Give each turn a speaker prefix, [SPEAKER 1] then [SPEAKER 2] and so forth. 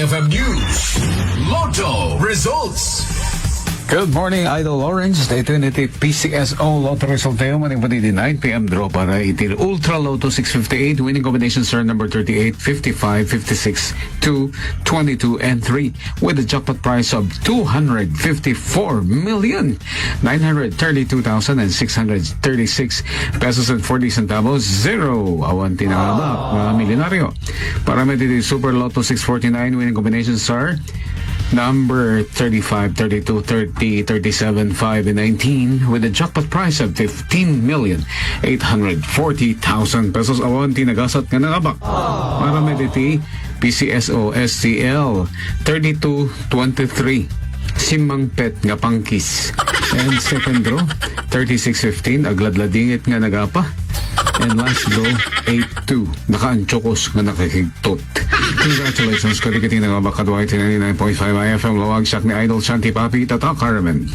[SPEAKER 1] IFM News. Lotto results.
[SPEAKER 2] Good morning, Idol Orange. Ito yung PCSO Lotto resultayo. Maning 9 p.m. draw para itil Ultra Lotto 658. Winning combination sir number 38, 55, 56, 2, 22, and 3. With a jackpot price of 254,932,636 pesos and 40 centavos. Zero. Awan tinangalak. Mga milyonaryo. Para may dito Super Lotto 649. Winning combination sir number 35, 32, 30, 37, 5, and 19 with a jackpot price of 15,840,000 pesos. Awan tinagasat nga nangabak. Para mediti PCSO STL 3223 Simang Pet nga pangkis. And second draw 3615 agladladingit nga nagapa. And last draw 82 nakaanchokos nga nakikigtot. Congratulations, Kalikating ng Abakadway 99.5 IFM Lawag Siyak ni Idol Shanti Papi Tata Carmen.